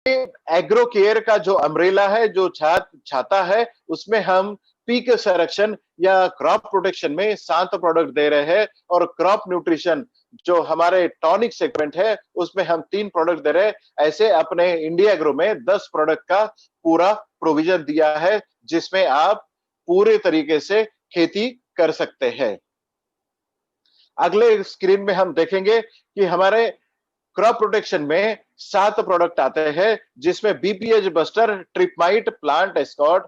Agro care का जो umbrella है, जो छाता है, उसमें हम पीक संरक्षण या क्रॉप प्रोटेक्शन में 7 प्रोडक्ट दे रहे हैं, और क्रॉप न्यूट्रिशन जो हमारे टॉनिक सेगमेंट है उसमें हम 3 प्रोडक्ट दे रहे हैं। ऐसे अपने इंडिया एग्रो में 10 प्रोडक्ट का पूरा प्रोविजन दिया है, जिसमें आप पूरे तरीके से खेती कर सकते हैं। अगले स्क्रीन में हम देखेंगे कि हमारे क्रॉप प्रोटेक्शन में 7 प्रोडक्ट आते हैं, जिसमें BPH buster, tripmite, plant escort,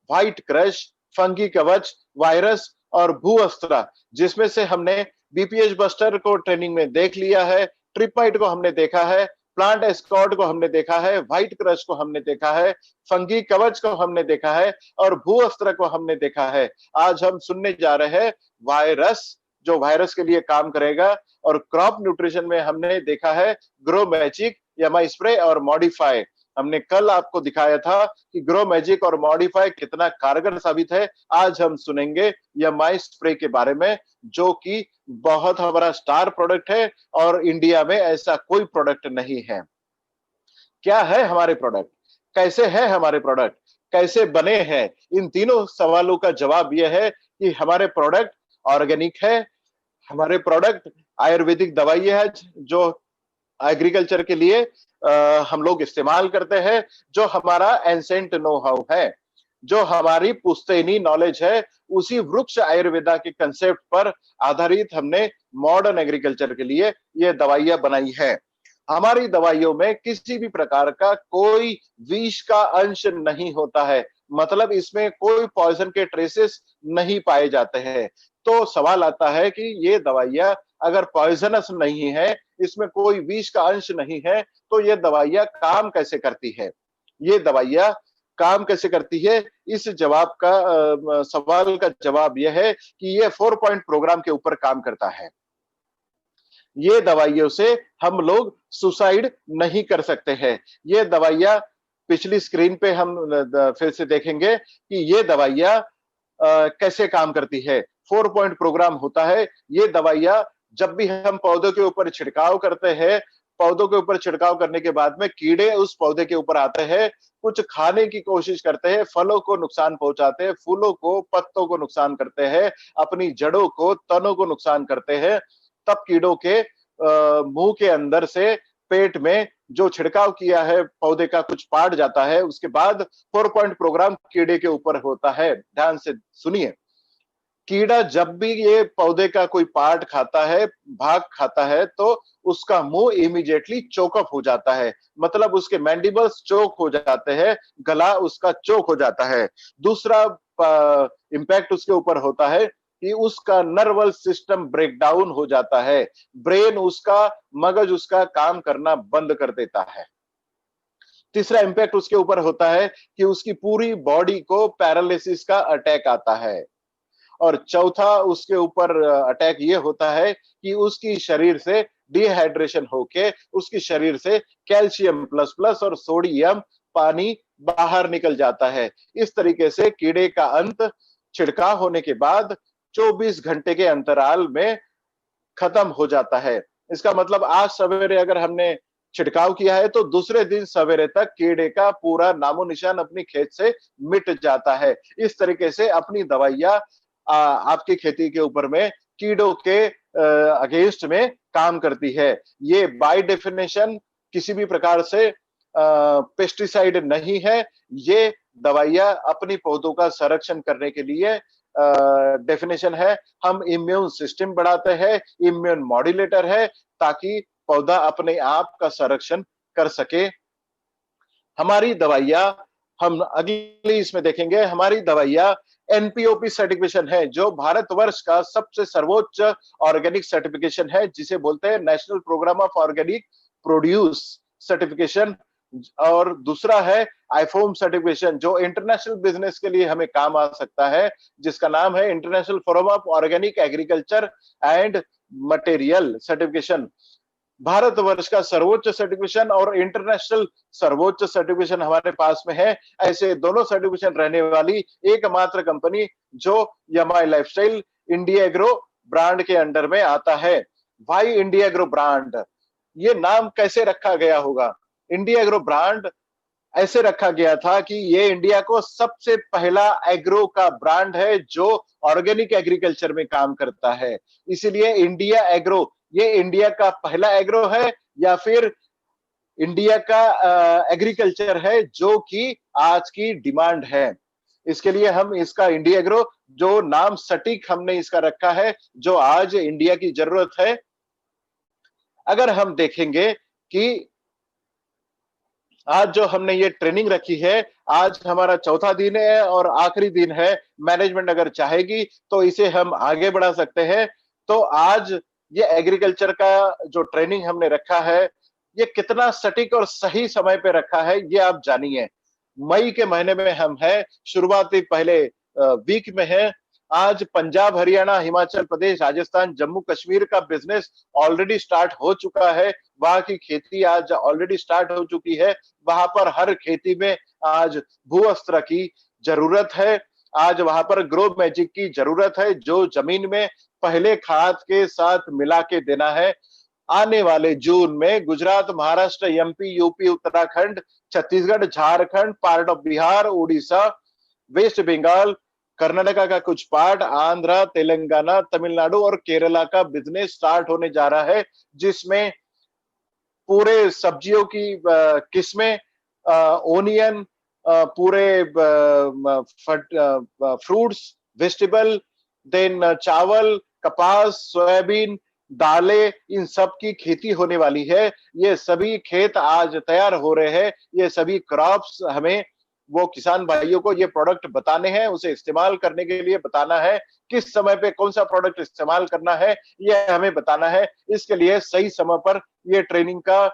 white crush, fungi कवच, वायरस और भू अस्त्रा, जिसमें से हमने बीपीएच बस्टर को ट्रेनिंग में देख लिया है, ट्रिपमाइट को हमने देखा है, प्लांट एस्कॉर्ट को हमने देखा है, व्हाइट क्रश को हमने देखा है, फंगी कवच को हमने देखा है और भू अस्त्र को हमने देखा है। आज हम सुनने जा रहे हैं वायरस, जो वायरस के लिए काम करेगा। और क्रॉप न्यूट्रिशन में हमने देखा है ग्रो मैजिक, एमआई स्प्रे और मॉडिफाई। हमने कल आपको दिखाया था कि ग्रो मैजिक और मॉडिफाई कितना कारगर साबित है। आज हम सुनेंगे एमआई स्प्रे के बारे में, जो कि बहुत हमारा स्टार प्रोडक्ट है और इंडिया में ऐसा कोई प्रोडक्ट नहीं है। क्या है हमारे प्रोडक्ट, कैसे है हमारे प्रोडक्ट, कैसे बने हैं, इन तीनों सवालों का जवाब यह है कि हमारे प्रोडक्ट ऑर्गेनिक है, हमारे प्रोडक्ट आयुर्वेदिक दवाई है जो एग्रीकल्चर के लिए हम लोग इस्तेमाल करते हैं, जो हमारा एंसेंट नो हाउ है, जो हमारी पुश्तैनी नॉलेज है, उसी वृक्ष आयुर्वेदा के कंसेप्ट पर आधारित हमने मॉडर्न एग्रीकल्चर के लिए ये दवाइयां बनाई है। हमारी दवाइयों में किसी भी प्रकार का कोई विष का अंश नहीं होता है, मतलब इसमें कोई पॉइजन के ट्रेसेस नहीं पाए जाते हैं। तो सवाल आता है कि ये दवाइयां अगर पॉइजनस नहीं है, इसमें कोई विष का अंश नहीं है, तो ये दवाइयां काम कैसे करती है? ये दवाइयां काम कैसे करती है? इस जवाब का सवाल का जवाब यह है कि ये 4 पॉइंट प्रोग्राम के ऊपर काम करता है। ये दवाइयों से हम लोग सुसाइड नहीं कर सकते हैं। ये दवाइयां पिछली स्क्रीन पे हम फिर से देखेंगे कि ये दवाइयां कैसे काम करती है। 4 पॉइंट प्रोग्राम होता है। ये दवाइयां जब भी हम पौधों के ऊपर छिड़काव करते हैं, पौधों के ऊपर छिड़काव करने के बाद में कीड़े उस पौधे के ऊपर आते हैं, कुछ खाने की कोशिश करते हैं, फलों को नुकसान पहुंचाते हैं, फूलों को, पत्तों को नुकसान करते हैं, अपनी जड़ों को, तनों को नुकसान करते हैं। तब कीड़ों के मुंह के अंदर से पेट में जो छिड़काव किया है पौधे का कुछ पार्ट जाता है। उसके बाद 4 पॉइंट प्रोग्राम कीड़े के ऊपर होता है। ध्यान से सुनिए, कीड़ा जब भी ये पौधे का कोई पार्ट खाता है, भाग खाता है, तो उसका मुंह इमीडिएटली चोकअप हो जाता है, मतलब उसके मैंडिबल्स चोक हो जाते हैं, गला उसका चोक हो जाता है। दूसरा इंपैक्ट उसके ऊपर होता है कि उसका नर्वल सिस्टम ब्रेकडाउन हो जाता है, ब्रेन उसका, मगज उसका काम करना बंद कर देता है। तीसरा इंपैक्ट उसके ऊपर होता है कि उसकी पूरी बॉडी को पैरालिसिस का अटैक आता है। और चौथा उसके ऊपर अटैक ये होता है कि उसकी शरीर से डिहाइड्रेशन होके उसकी शरीर से कैल्शियम प्लस प्लस और सोडियम पानी बाहर निकल जाता है। इस तरीके से कीड़े का अंत छिड़काव होने के बाद 24 घंटे के अंतराल में खत्म हो जाता है। इसका मतलब आज सवेरे अगर हमने छिड़काव किया है तो दूसरे दिन सवेरे तक कीड़े का पूरा नामो निशान अपनी खेत से मिट जाता है। इस तरीके से अपनी दवाइयां आपकी खेती के ऊपर में कीड़ों के अगेंस्ट में काम करती है। ये बाय डेफिनेशन किसी भी प्रकार से पेस्टिसाइड नहीं है। ये दवाइयां अपनी पौधों का संरक्षण करने के लिए डेफिनेशन है। हम इम्यून सिस्टम बढ़ाते हैं, इम्यून मॉड्यूलेटर है, ताकि पौधा अपने आप का संरक्षण कर सके। हमारी दवाइयां, हम अगली इसमें देखेंगे, हमारी दवाइयां एनपीओपी सर्टिफिकेशन है, जो भारतवर्ष का सबसे सर्वोच्च ऑर्गेनिक सर्टिफिकेशन है, जिसे बोलते हैं national programme of organic produce certification. और दूसरा है आईफोम सर्टिफिकेशन, जो इंटरनेशनल बिजनेस के लिए हमें काम आ सकता है, जिसका नाम है international forum of organic agriculture and material certification. Bharatvarsh का सर्वोच्च सर्टिफिकेशन और इंटरनेशनल सर्वोच्च सर्टिफिकेशन हमारे पास में है। ऐसे दोनों सर्टिफिकेशन रहने वाली एकमात्र कंपनी जो MI lifestyle India agro brand के अंडर में आता है। भाई इंडिया एग्रो ब्रांड, ये नाम कैसे रखा गया होगा? इंडिया एग्रो ब्रांड ऐसे रखा गया था कि ये इंडिया को सबसे पहला एग्रो का ब्रांड है जो ऑर्गेनिक एग्रीकल्चर में काम करता है। इसीलिए इंडिया एग्रो, ये इंडिया का पहला एग्रो है या फिर इंडिया का एग्रीकल्चर है जो कि आज की डिमांड है। इसके लिए हम इसका इंडिया एग्रो जो नाम सटीक हमने इसका रखा है, जो आज इंडिया की जरूरत है। अगर हम देखेंगे कि आज जो हमने ये ट्रेनिंग रखी है, आज हमारा चौथा दिन है और आखिरी दिन है। मैनेजमेंट अगर चाहेगी तो इसे हम आगे बढ़ा सकते हैं। तो आज ये एग्रीकल्चर का जो ट्रेनिंग हमने रखा है, ये कितना सटीक और सही समय पे रखा है, ये आप जानिए। मई के महीने में हम हैं, शुरुआती पहले वीक में है। आज पंजाब, हरियाणा, हिमाचल प्रदेश, राजस्थान, जम्मू कश्मीर का बिजनेस ऑलरेडी स्टार्ट हो चुका है। वहां की खेती आज ऑलरेडी स्टार्ट हो चुकी है। वहां पर हर खेती में आज भू अस्त्र की जरूरत है। आज वहां पर ग्रो मैजिक की जरूरत है, जो जमीन में पहले खाद के साथ मिला के देना है। आने वाले जून में Gujarat, Maharashtra, MP, UP, Uttarakhand, Chhattisgarh, Jharkhand, part of Bihar, Orissa, West Bengal, Karnataka का कुछ पार्ट, आंध्र, तेलंगाना, तमिलनाडु और केरला का बिजनेस स्टार्ट होने जा रहा है, जिसमें पूरे सब्जियों की किस्में, ओनियन, पूरे फ्रूट्स, वेजिटेबल, देन चावल, कपास, सोयाबीन, दालें, इन सब की खेती होने वाली है। ये सभी खेत आज तैयार हो रहे हैं। ये सभी क्रॉप्स हमें वो किसान भाइयों को ये प्रोडक्ट बताने हैं, उसे इस्तेमाल करने के लिए बताना है। किस समय पे कौन सा प्रोडक्ट इस्तेमाल करना है, ये हमें बताना है। इसके लिए सही समय पर ये ट्रेनिंग का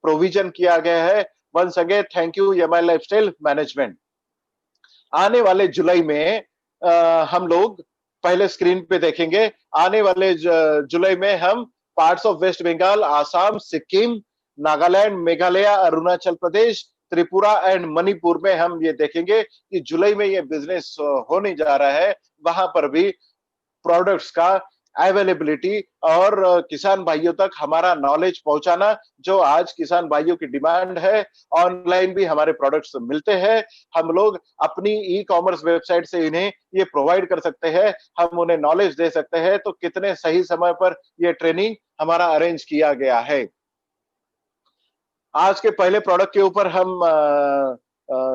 प्रोविजन किया गया है। Once again thank you MI lifestyle management. आने वाले जुलाई में हम लोग पहले स्क्रीन पे देखेंगे। आने वाले जुलाई में हम parts of West Bengal, Assam, Sikkim, Nagaland, Meghalaya, Arunachal Pradesh, Tripura and Manipur में हम ये देखेंगे कि जुलाई में ये बिजनेस होने जा रहा है। वहां पर भी प्रोडक्ट्स का अवेलेबिलिटी और किसान भाइयों तक हमारा नॉलेज पहुंचाना, जो आज किसान भाइयों की डिमांड है। ऑनलाइन भी हमारे प्रोडक्ट्स मिलते हैं। हम लोग अपनी ई कॉमर्स वेबसाइट से इन्हें ये प्रोवाइड कर सकते हैं, हम उन्हें नॉलेज दे सकते हैं। तो कितने सही समय पर ये ट्रेनिंग हमारा अरेंज किया गया है। आज के पहले प्रोडक्ट के ऊपर हम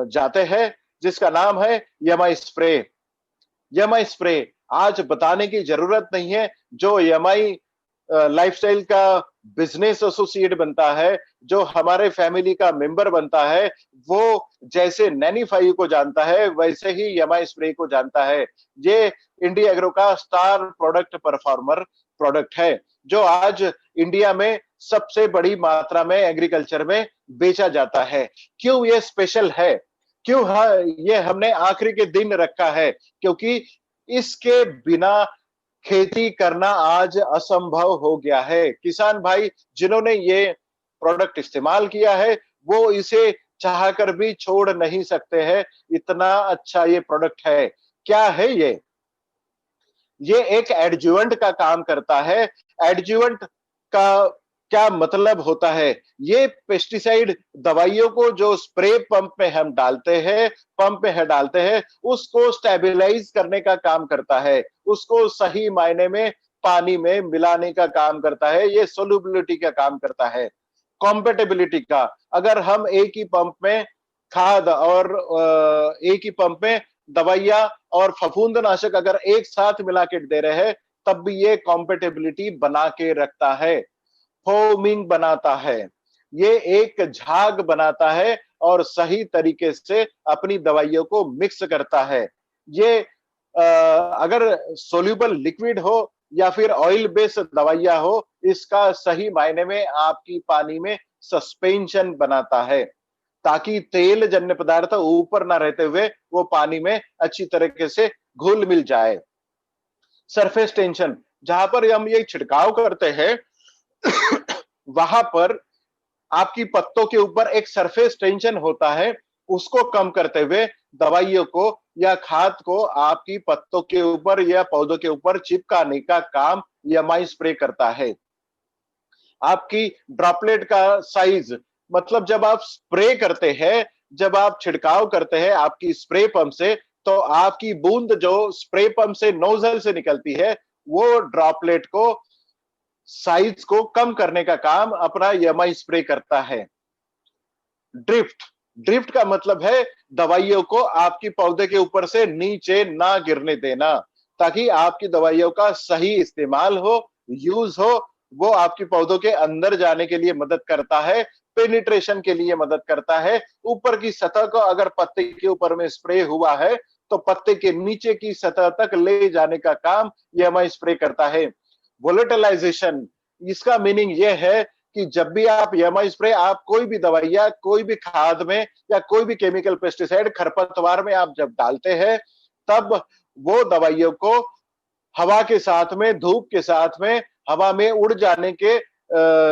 जाते हैं, जिसका नाम है एमआई स्प्रे। एमआई स्प्रे आज बताने की जरूरत नहीं है। जो एमआई लाइफस्टाइल का बिजनेस एसोसिएट बनता है, जो हमारे फैमिली का मेंबर बनता है, वो जैसे नैनी 5 को जानता है, वैसे ही एमआई स्प्रे को जानता है। ये इंडिया एग्रो का स्टार प्रोडक्ट परफॉर्मर प्रोडक्ट है, जो आज इंडिया में सबसे बड़ी मात्रा में एग्रीकल्चर में बेचा जाता है। क्यों ये स्पेशल है, क्यों ये हमने आखिरी के दिन रखा है? क्योंकि इसके बिना खेती करना आज असंभव हो गया है। किसान भाई जिन्होंने ये प्रोडक्ट इस्तेमाल किया है, वो इसे चाहकर भी छोड़ नहीं सकते हैं। इतना अच्छा ये प्रोडक्ट है। क्या है ये एक एडजुवेंट का काम करता है। एडजुवेंट का क्या मतलब होता है? ये पेस्टिसाइड दवाइयों को जो स्प्रे पंप में हम डालते हैं, उसको स्टेबलाइज करने का काम करता है, उसको सही मायने में पानी में मिलाने का काम करता है। ये सोल्युबिलिटी का काम करता है, कॉम्पेटेबिलिटी का। अगर हम एक ही पंप में खाद और एक ही पंप में दवाइयां और फफूंदनाशक अगर एक साथ मिला के दे रहे हैं, तब भी ये कॉम्पेटेबिलिटी बना के रखता है, फोमिंग बनाता है, ये एक झाग बनाता है और सही तरीके से अपनी दवाइयों को मिक्स करता है। ये अगर सोल्यूबल लिक्विड हो या फिर ऑयल बेस्ड दवाइयां हो, इसका सही मायने में आपकी पानी में सस्पेंशन बनाता है, ताकि तेल जन्य पदार्थ ऊपर ना रहते हुए वो पानी में अच्छी तरीके से घुल मिल जाए। सरफेस टेंशन, जहां पर हम ये छिड़काव करते हैं वहां पर आपकी पत्तों के ऊपर एक सरफेस टेंशन होता है, उसको कम करते हुए दवाइयों को या खाद को आपकी पत्तों के ऊपर या पौधों के ऊपर चिपकाने का काम एमआई स्प्रे करता है। आपकी ड्रॉपलेट का साइज मतलब जब आप स्प्रे करते हैं, जब आप छिड़काव करते हैं आपकी स्प्रे पंप से, तो आपकी बूंद जो स्प्रे पंप से नोजल से निकलती है, वो ड्रॉपलेट को साइज को कम करने का काम अपना एमआई स्प्रे करता है। ड्रिफ्ट, ड्रिफ्ट का मतलब है दवाइयों को आपकी पौधे के ऊपर से नीचे ना गिरने देना, ताकि आपकी दवाइयों का सही इस्तेमाल हो, यूज हो। वो आपकी पौधों के अंदर जाने के लिए मदद करता है, पेनिट्रेशन के लिए मदद करता है। ऊपर की सतह को अगर पत्ते के ऊपर में स्प्रे हुआ है, तो पत्ते के नीचे की सतह तक ले जाने का काम एमआई स्प्रे करता है। वोलेटिलाइजेशन, इसका मीनिंग यह है कि जब भी आप एमआई स्प्रे, आप कोई भी दवाइयां, कोई भी खाद में या कोई भी केमिकल पेस्टिसाइड खरपतवार में आप जब डालते हैं, तब वो दवाइयों को हवा के साथ में, धूप के साथ में, हवा में उड़ जाने के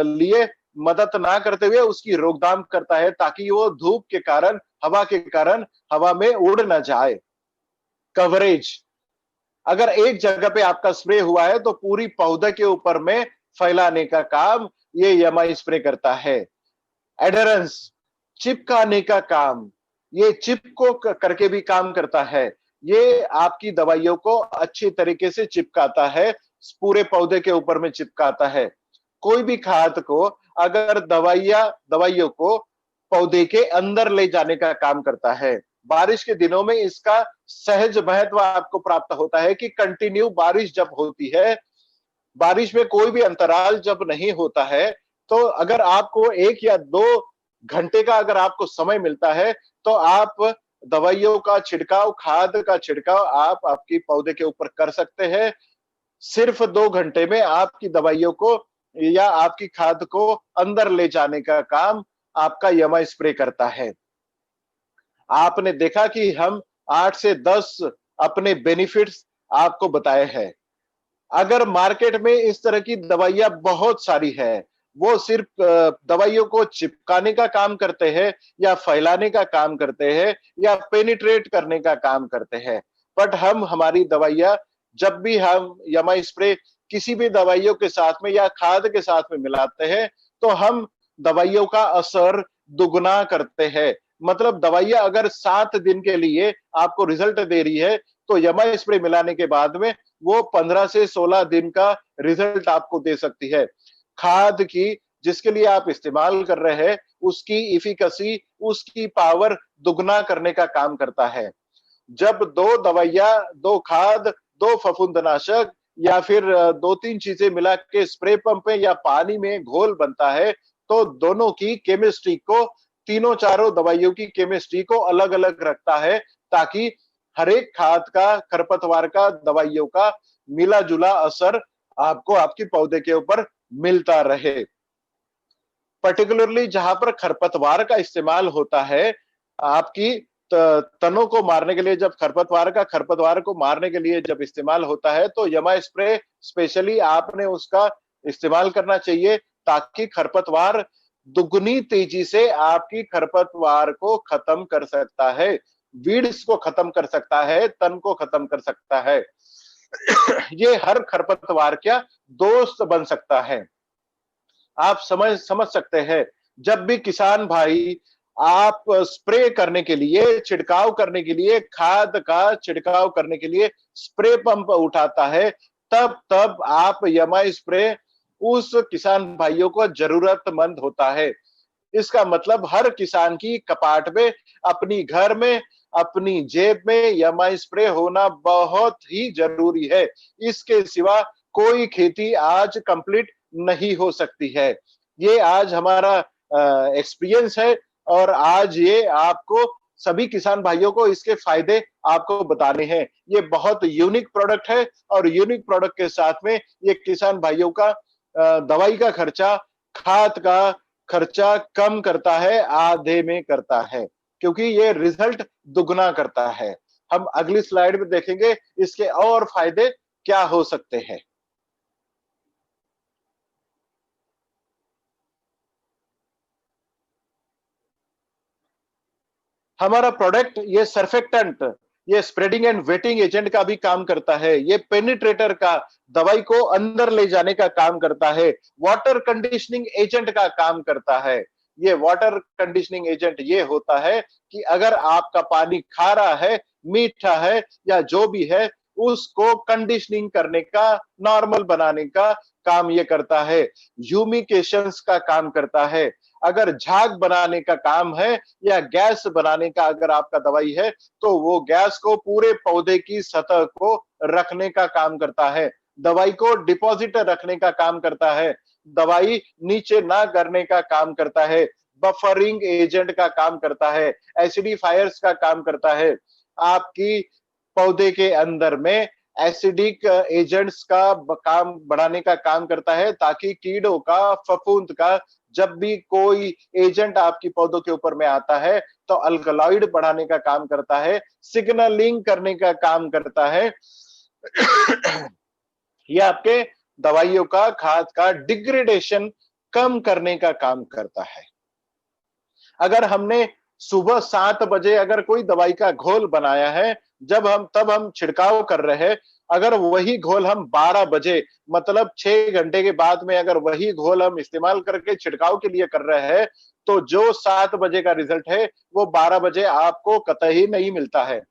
लिए मदद ना करते हुए उसकी रोकथाम करता है, ताकि वो धूप के कारण, हवा के कारण हवा में उड़ ना जाए। कवरेज, अगर एक जगह पे आपका स्प्रे हुआ है तो पूरी पौधे के ऊपर में फैलाने का काम ये एमआई स्प्रे करता है। एडरेंस, चिपकाने का काम, ये चिप को करके भी काम करता है। ये आपकी दवाइयों को अच्छी तरीके से चिपकाता है, पूरे पौधे के ऊपर में चिपकाता है। कोई भी खाद को अगर दवाइयों को पौधे के अंदर ले जाने का काम करता है। बारिश के दिनों में इसका सहज महत्व आपको प्राप्त होता है कि कंटिन्यू बारिश जब होती है, बारिश में कोई भी अंतराल जब नहीं होता है, तो अगर आपको 1 या 2 घंटे का अगर आपको समय मिलता है, तो आप दवाइयों का छिड़काव, खाद का छिड़काव आप आपकी पौधे के ऊपर कर सकते हैं। सिर्फ 2 घंटे में आपकी दवाइयों को या आपकी खाद को अंदर ले जाने का काम आपका एमआई स्प्रे करता है। आपने देखा कि हम 8 से 10 अपने बेनिफिट्स आपको बताए हैं। अगर मार्केट में इस तरह की दवाइयां बहुत सारी है, वो सिर्फ दवाइयों को चिपकाने का काम करते हैं, या फैलाने का काम करते हैं, या पेनिट्रेट करने का काम करते हैं। बट हम हमारी दवाइयां, जब भी हम एमआई स्प्रे किसी भी दवाइयों के साथ में या खाद के साथ में मिलाते हैं, तो हम दवाइयों का असर दुगना करते हैं। मतलब दवाइयां अगर 7 दिन के लिए आपको रिजल्ट दे रही है, तो एमआई स्प्रे मिलाने के बाद में वो 15 से 16 दिन का रिजल्ट आपको दे सकती है। खाद की जिसके लिए आप इस्तेमाल कर रहे हैं, उसकी इफिकेसी, उसकी पावर दुगना करने का काम करता है। जब 2 दवाइयां, 2 खाद, 2 फफूंदनाशक या फिर 2-3 चीजें मिला के स्प्रे पंप में या पानी में घोल बनता है, तो दोनों की केमिस्ट्री को, तीनों चारों दवाइयों की केमिस्ट्री को अलग-अलग रखता है, ताकि हर एक खाद का, खरपतवार का, दवाइयों का मिला-जुला असर आपको आपकी पौधे के ऊपर मिलता रहे। पर्टिकुलरली जहां पर खरपतवार का इस्तेमाल होता है, आपकी तनों को मारने के लिए, जब खरपतवार को मारने के लिए जब इस्तेमाल होता है, तो एमआई स्प्रे स्पेशली आपने उसका इस्तेमाल करना चाहिए, ताकि खरपतवार दुगनी तेजी से आपकी खरपतवार को खत्म कर सकता है, वीड्स को खत्म कर सकता है, तन को खत्म कर सकता है। ये हर खरपतवार क्या दोस्त बन सकता है। आप समझ सकते हैं, जब भी किसान भाई आप स्प्रे करने के लिए, छिड़काव करने के लिए, खाद का छिड़काव करने के लिए स्प्रे पंप उठाता है, तब तब आप एमआई स्प्रे उस किसान भाइयों को जरूरतमंद होता है। इसका मतलब हर किसान की कपाट में, अपनी घर में, अपनी जेब में एमआई स्प्रे होना बहुत ही जरूरी है। इसके सिवा कोई खेती आज कंप्लीट नहीं हो सकती है। ये आज हमारा एक्सपीरियंस है, और आज ये आपको, सभी किसान भाइयों को इसके फायदे आपको बताने हैं। ये बहुत यूनिक प्रोडक्ट है, और यूनिक प्रोडक्ट के साथ में ये किसान भाइयों का दवाई का खर्चा, खाद का खर्चा कम करता है, आधे में करता है, क्योंकि ये रिजल्ट दुगना करता है। हम अगली स्लाइड में देखेंगे इसके और फायदे क्या हो सकते हैं। हमारा प्रोडक्ट ये सर्फेक्टेंट, ये स्प्रेडिंग एंड वेटिंग एजेंट का भी काम करता है, ये पेनिट्रेटर का, दवाई को अंदर ले जाने का काम करता है, वाटर कंडीशनिंग एजेंट का काम करता है। ये वाटर कंडीशनिंग एजेंट ये होता है कि अगर आपका पानी खारा है, मीठा है या जो भी है, उसको कंडीशनिंग करने का, नॉर्मल बनाने का काम ये करता है। ह्यूमिकेशंस का काम करता है। अगर झाग बनाने का काम है या गैस बनाने का अगर आपका दवाई है, तो वो गैस को पूरे पौधे की सतह को रखने का काम करता है। दवाई को डिपॉजिट रखने का काम करता है। दवाई नीचे ना करने का काम करता है। बफरिंग एजेंट का काम करता है। एसिडिफायर्स का काम करता है। आपकी पौधे के अंदर में एसिडिक एजेंट्स का काम बढ़ाने का काम करता है, ताकि कीड़ों का, फफूंद का जब भी कोई एजेंट आपकी पौधों के ऊपर में आता है तो अल्कलॉइड बढ़ाने का काम करता है, सिग्नलिंग करने का काम करता है। ये आपके दवाइयों का, खाद का डिग्रेडेशन कम करने का काम करता है। अगर हमने सुबह 7 बजे अगर कोई दवाई का घोल बनाया है, तब हम छिड़काव कर रहे हैं, अगर वही घोल हम 12 बजे मतलब 6 घंटे के बाद में अगर वही घोल हम इस्तेमाल करके छिड़काव के लिए कर रहे हैं, तो जो 7 बजे का रिजल्ट है, वो 12 बजे आपको कतई नहीं मिलता है।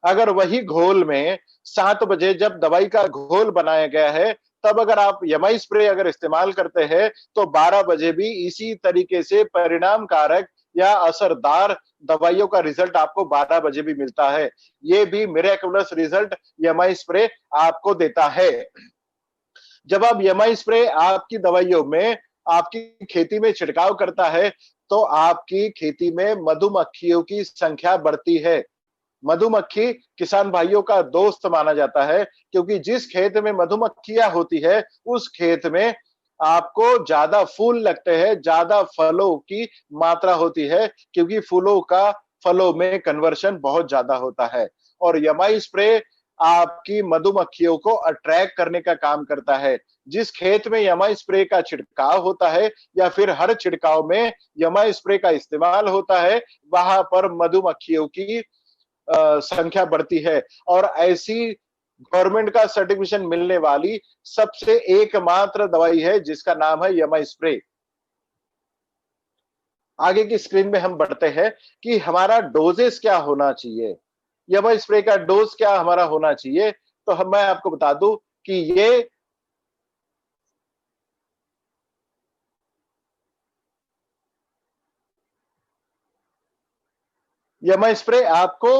अगर वही घोल में 7 बजे जब दवाई का घोल बनाया गया है, तब अगर आप एमआई स्प्रे अगर इस्तेमाल करते हैं, तो 12 बजे भी इसी तरीके से परिणामकारक या असरदार दवाइयों का रिजल्ट आपको 12 बजे भी मिलता है। ये भी मिरेकुलस रिजल्ट एमआई स्प्रे आपको देता है। जब आप एमआई स्प्रे आपकी दवाइयों में, आपकी खेती में छिड़काव करता है, तो आपकी खेती में मधुमक्खियों की संख्या बढ़ती है। मधुमक्खी किसान भाइयों का दोस्त माना जाता है, क्योंकि जिस खेत में मधुमक्खियां होती है, उस खेत में आपको ज्यादा फूल लगते हैं, ज्यादा फलों की मात्रा होती है, क्योंकि फूलों का फलों में कन्वर्शन बहुत ज्यादा होता है। और एमआई स्प्रे आपकी मधुमक्खियों को अट्रैक्ट करने का काम करता है। जिस खेत में एमआई स्प्रे का छिड़काव होता है या फिर हर छिड़काव में एमआई स्प्रे का इस्तेमाल होता है, वहां पर मधुमक्खियों की संख्या बढ़ती है। और ऐसी गवर्नमेंट का सर्टिफिकेशन मिलने वाली सबसे एकमात्र दवाई है जिसका नाम है एमआई स्प्रे। आगे की स्क्रीन में हम बढ़ते हैं कि हमारा डोजेस क्या होना चाहिए, एमआई स्प्रे का डोज क्या हमारा होना चाहिए। तो मैं आपको बता दूं कि ये एमआई स्प्रे आपको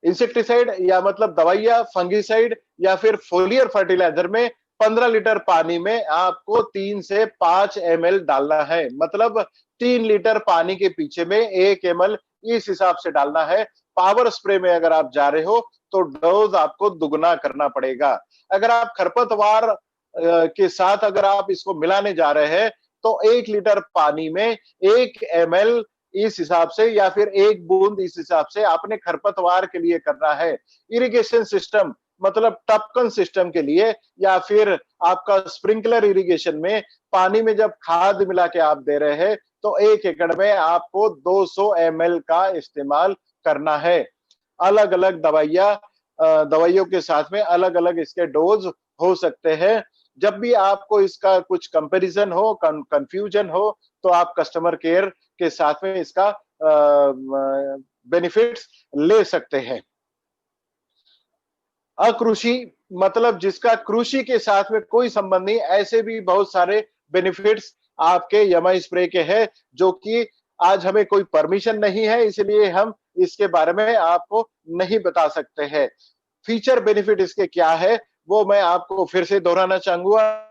इंसेक्टिसाइड या मतलब दवाइयां, फंगिसाइड या फिर फोलियर फर्टिलाइजर में 15 लीटर पानी में आपको 3 से 5 ml डालना है। मतलब 3 लीटर पानी के पीछे में 1 ml इस हिसाब से डालना है। पावर स्प्रे में अगर आप जा रहे हो तो डोज आपको दुगना करना पड़ेगा। अगर आप खरपतवार के साथ अगर आप इसको मिलाने जा रहे हैं, तो 1 लीटर पानी में 1 ml इस हिसाब से या फिर 1 बूंद इस हिसाब से आपने खरपतवार के लिए करना है। इरिगेशन सिस्टम मतलब टपकन सिस्टम के लिए या फिर आपका स्प्रिंकलर इरिगेशन में पानी में जब खाद मिला के आप दे रहे हैं, तो 1 एकड़ में आपको 200 ml का इस्तेमाल करना है। अलग अलग दवाइयों के साथ में अलग अलग इसके डोज हो सकते हैं। जब भी आपको इसका कुछ कंपैरिजन हो, कंफ्यूजन हो, तो आप कस्टमर केयर के साथ में इसका बेनिफिट्स ले सकते हैं। अकृषि मतलब जिसका कृषि के साथ में कोई संबंध नहीं, ऐसे भी बहुत सारे बेनिफिट्स आपके एमआई स्प्रे के हैं, जो कि आज हमें कोई परमिशन नहीं है, इसलिए हम इसके बारे में आपको नहीं बता सकते हैं। फीचर बेनिफिट इसके क्या है, वो मैं आपको फिर से दोहराना चाहूंगा।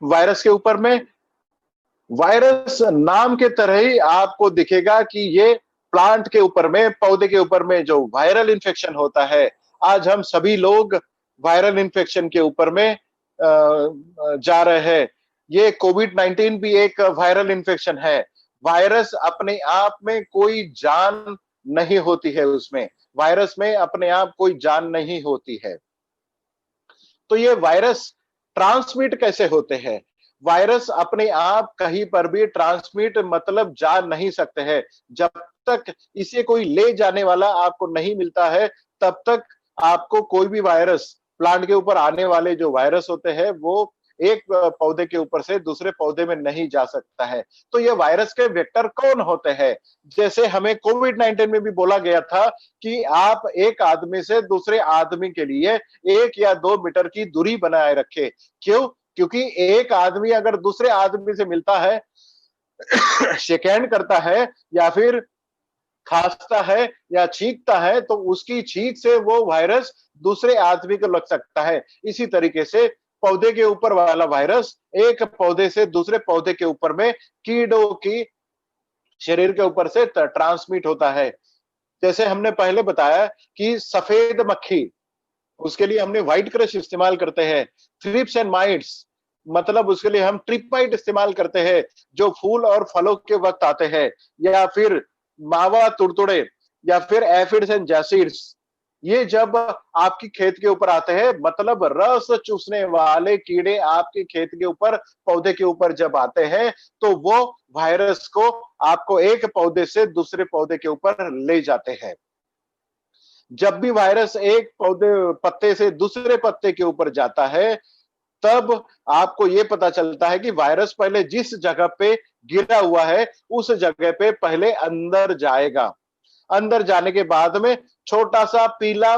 वायरस के ऊपर में, वायरस नाम के तरह ही आपको दिखेगा कि ये प्लांट के ऊपर में, पौधे के ऊपर में जो वायरल इन्फेक्शन होता है, आज हम सभी लोग वायरल इन्फेक्शन के ऊपर में जा रहे हैं। ये कोविड-19 भी एक वायरल इन्फेक्शन है। वायरस अपने आप में कोई जान नहीं होती है उसमें। वायरस में अपने आप कोई जान नहीं होती है। तो ये वायरस ट्रांसमिट कैसे होते हैं? वायरस अपने आप कहीं पर भी ट्रांसमिट मतलब जा नहीं सकते हैं। जब तक इसे कोई ले जाने वाला आपको नहीं मिलता है, तब तक आपको कोई भी वायरस, प्लांट के ऊपर आने वाले जो वायरस होते हैं, वो एक पौधे के ऊपर से दूसरे पौधे में नहीं जा सकता है। तो ये वायरस के वेक्टर कौन होते हैं? जैसे हमें कोविड-19 में भी बोला गया था कि आप एक आदमी से दूसरे आदमी के लिए 1 या 2 मीटर की दूरी बनाए रखें। क्यों? क्योंकि एक आदमी अगर दूसरे आदमी से मिलता है, शेक हैंड करता है या फिर खांसता है या छींकता है, तो उसकी छींक से वो वायरस दूसरे आदमी को लग सकता है। इसी तरीके से पौधे के ऊपर वाला वायरस एक पौधे से दूसरे पौधे के ऊपर में कीड़ों की शरीर के ऊपर से ट्रांसमिट होता है। जैसे हमने पहले बताया कि सफेद मक्खी, उसके लिए हमने व्हाइट क्रश इस्तेमाल करते हैं। थ्रिप्स एंड माइट्स, मतलब उसके लिए हम ट्रिप माइट इस्तेमाल करते हैं, जो फूल और फलों के वक्त आते हैं। या फिर मावा तुड़तुड़े, या फिर एफिड्स एंड जैसिड्स, ये जब आपकी खेत के ऊपर आते हैं, मतलब रस चूसने वाले कीड़े आपके खेत के ऊपर, पौधे के ऊपर जब आते हैं, तो वो वायरस को आपको एक पौधे से दूसरे पौधे के ऊपर ले जाते हैं। जब भी वायरस एक पत्ते से दूसरे पत्ते के ऊपर जाता है, तब आपको ये पता चलता है कि वायरस पहले जिस जगह पे गिरा हुआ है, उस जगह पे पहले अंदर जाएगा। अंदर जाने के बाद में छोटा सा पीला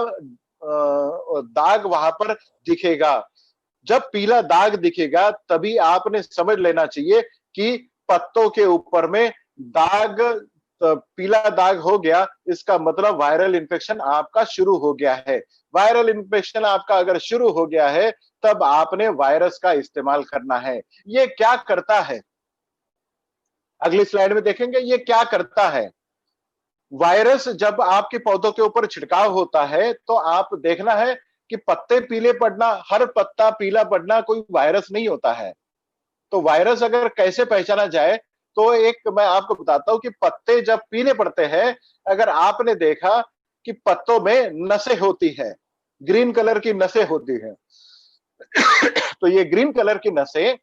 दाग वहां पर दिखेगा। जब पीला दाग दिखेगा, तभी आपने समझ लेना चाहिए कि पत्तों के ऊपर में दाग, पीला दाग हो गया, इसका मतलब वायरल इन्फेक्शन आपका शुरू हो गया है। वायरल इन्फेक्शन आपका अगर शुरू हो गया है, तब आपने वायरस का इस्तेमाल करना है। ये क्या करता है? अगली स्लाइड में देखेंगे ये क्या करता है। वायरस जब आपके पौधों के ऊपर छिड़काव होता है, तो आप देखना है कि पत्ते पीले पड़ना, हर पत्ता पीला पड़ना कोई वायरस नहीं होता है। तो वायरस अगर कैसे पहचाना जाए, तो एक मैं आपको बताता हूं कि पत्ते जब पीले पड़ते हैं, अगर आपने देखा कि पत्तों में नसें होती है, ग्रीन कलर की नसें होती है, तो ये ग्रीन कलर की नसें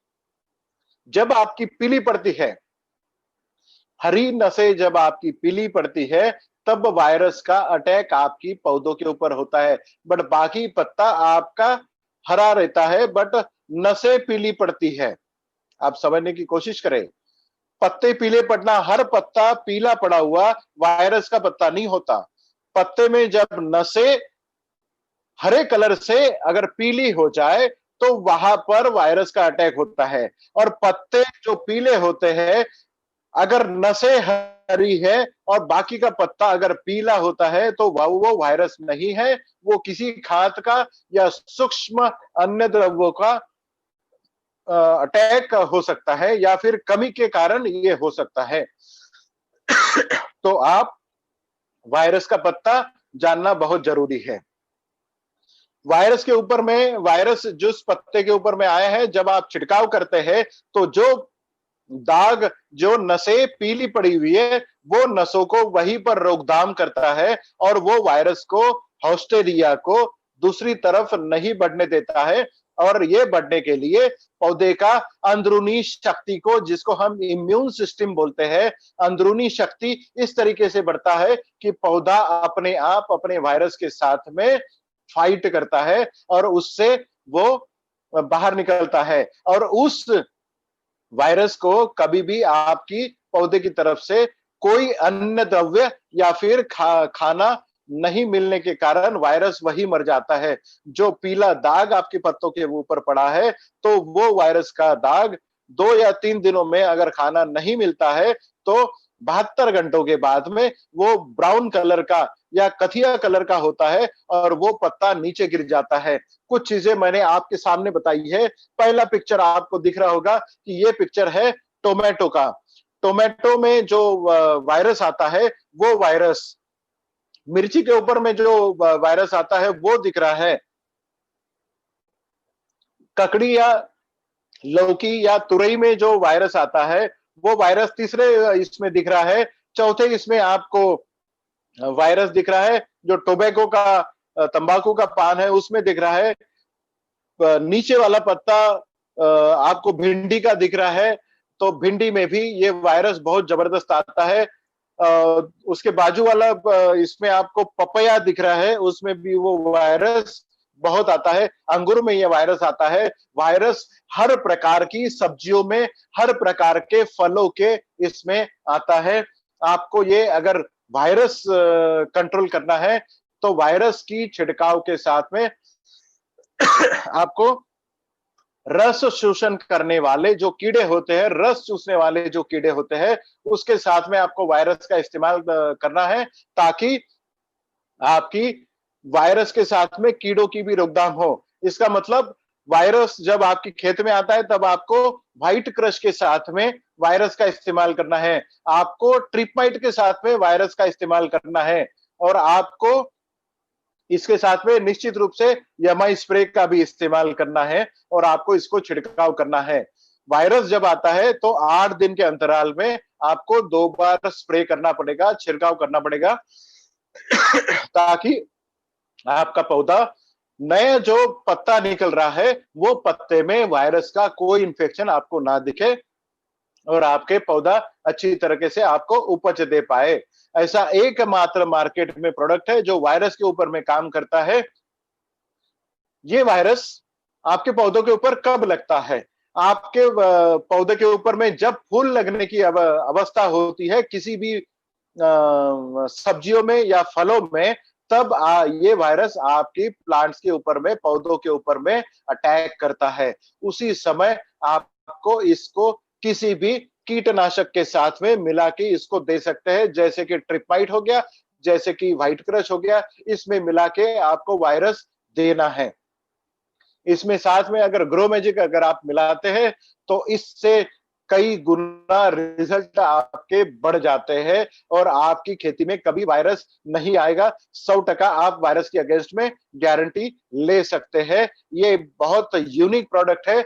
जब आपकी पीली पड़ती है, हरी नसें जब आपकी पीली पड़ती है, तब वायरस का अटैक आपकी पौधों के ऊपर होता है। बट बाकी पत्ता आपका हरा रहता है, बट नसें पीली पड़ती है। आप समझने की कोशिश करें। पत्ते पीले पड़ना, हर पत्ता पीला पड़ा हुआ वायरस का पत्ता नहीं होता। पत्ते में जब नसें हरे कलर से अगर पीली हो जाए, तो वहां पर वायरस का अटैक होता है। और पत्ते जो पीले होते हैं, अगर नसें हरी है और बाकी का पत्ता अगर पीला होता है, तो वो वायरस नहीं है, वो किसी खाद का या सूक्ष्म अन्य द्रव्यों का अटैक हो सकता है, या फिर कमी के कारण ये हो सकता है। तो आप वायरस का पत्ता जानना बहुत जरूरी है। वायरस के ऊपर में, वायरस जिस पत्ते के ऊपर में आया है, जब आप छिड़काव करते हैं, तो जो दाग, जो नसें पीली पड़ी हुई है, वो नसों को वहीं पर रोकथाम करता है, और वो वायरस को, हॉस्टेरिया को दूसरी तरफ नहीं बढ़ने देता है। और ये बढ़ने के लिए पौधे का अंदरूनी शक्ति को, जिसको हम इम्यून सिस्टम बोलते हैं, अंदरूनी शक्ति इस तरीके से बढ़ता है कि पौधा अपने आप अपने वायरस के साथ में फाइट करता है, और उससे वो बाहर निकलता है। और उस वायरस को कभी भी आपकी पौधे की तरफ से कोई अन्य द्रव्य या फिर खाना नहीं मिलने के कारण वायरस वही मर जाता है। जो पीला दाग आपके पत्तों के ऊपर पड़ा है, तो वो वायरस का दाग 2 या 3 दिनों में अगर खाना नहीं मिलता है, तो 72 घंटों के बाद में वो ब्राउन कलर का या कथिया कलर का होता है, और वो पत्ता नीचे गिर जाता है। कुछ चीजें मैंने आपके सामने बताई है। पहला पिक्चर आपको दिख रहा होगा कि ये पिक्चर है टोमेटो का। टोमेटो में जो वायरस आता है, वो वायरस, मिर्ची के ऊपर में जो वायरस आता है, वो दिख रहा है। ककड़ी या लौकी या तुरई में जो वायरस आता है, वो वायरस तीसरे इसमें दिख रहा है। चौथे इसमें आपको वायरस दिख रहा है जो टोबैको का तंबाकू का पान है उसमें दिख रहा है। नीचे वाला पत्ता आपको भिंडी का दिख रहा है, तो भिंडी में भी ये वायरस बहुत जबरदस्त आता है। उसके बाजू वाला इसमें आपको पपया दिख रहा है, उसमें भी वो वायरस बहुत आता है। अंगूर में ये वायरस आता है। वायरस हर प्रकार की सब्जियों में, हर प्रकार के फलों के इसमें आता है। आपको ये अगर वायरस कंट्रोल करना है तो वायरस की छिड़काव के साथ में आपको रस शोषण करने वाले जो कीड़े होते हैं, रस चूसने वाले जो कीड़े होते हैं, उसके साथ में आपको वायरस का इस्तेमाल करना है, ताकि आपकी वायरस के साथ में कीड़ों की भी रोकथाम हो। इसका मतलब वायरस जब आपके खेत में आता है तब आपको व्हाइट क्रश के साथ में वायरस का इस्तेमाल करना है। आपको ट्रिपमाइट के साथ में वायरस का इस्तेमाल करना है और आपको इसके साथ में निश्चित रूप से यमाई स्प्रे का भी इस्तेमाल करना है और आपको इसको छिड़काव करना है। वायरस जब आता है तो 8 दिन के अंतराल में आपको 2 बार स्प्रे करना पड़ेगा, छिड़काव करना पड़ेगा ताकि आपका पौधा नया जो पत्ता निकल रहा है, वो पत्ते में वायरस का कोई इंफेक्शन आपको ना दिखे और आपके पौधा अच्छी तरीके से आपको उपज दे पाए। ऐसा एकमात्र मार्केट में प्रोडक्ट है जो वायरस के ऊपर में काम करता है। ये वायरस आपके पौधों के ऊपर कब लगता है? आपके पौधे के ऊपर में जब फूल लगने की अवस्था होती है किसी भी सब्जियों में या फलों में, तब ये वायरस आपकी प्लांट्स के ऊपर में, पौधों के ऊपर में अटैक करता है। उसी समय आपको इसको किसी भी कीटनाशक के साथ में मिला के इसको दे सकते हैं, जैसे कि ट्रिपमाइट हो गया, जैसे कि व्हाइट क्रश हो गया, इसमें मिला के आपको वायरस देना है। इसमें साथ में अगर ग्रो मैजिक अगर आप मिलाते हैं तो इससे कई गुना रिजल्ट आपके बढ़ जाते हैं और आपकी खेती में कभी वायरस नहीं आएगा। 100% आप वायरस के अगेंस्ट में गारंटी ले सकते हैं। ये बहुत यूनिक प्रोडक्ट है।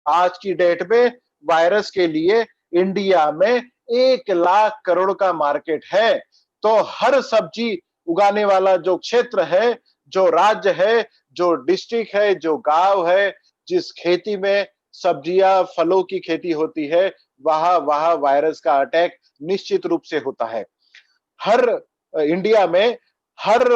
आज की डेट में वायरस के लिए इंडिया में 1 लाख करोड़ का मार्केट है। तो हर सब्जी उगाने वाला जो क्षेत्र है, जो राज्य है, जो डिस्ट्रिक्ट है, जो गांव है, जिस खेती में सब्जियां फलों की खेती होती है, वहां वहां वायरस का अटैक निश्चित रूप से होता है। हर इंडिया में हर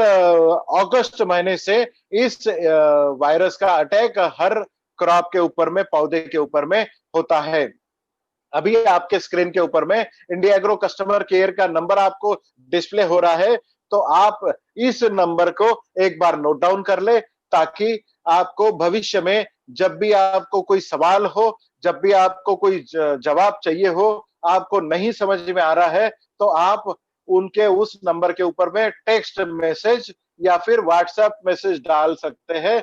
अगस्त महीने से इस वायरस का अटैक हर क्रॉप के ऊपर में, पौधे के ऊपर में होता है। अभी आपके स्क्रीन के ऊपर में इंडिया एग्रो कस्टमर केयर का नंबर आपको डिस्प्ले हो रहा है, तो आप इस नंबर को एक बार नोट डाउन कर ले, ताकि आपको भविष्य में जब भी आपको कोई सवाल हो, जब भी आपको कोई जवाब चाहिए हो, आपको नहीं समझ में आ रहा है, तो आप उनके उस नंबर के ऊपर में टेक्स्ट मैसेज या फिर व्हाट्सएप मैसेज डाल सकते हैं।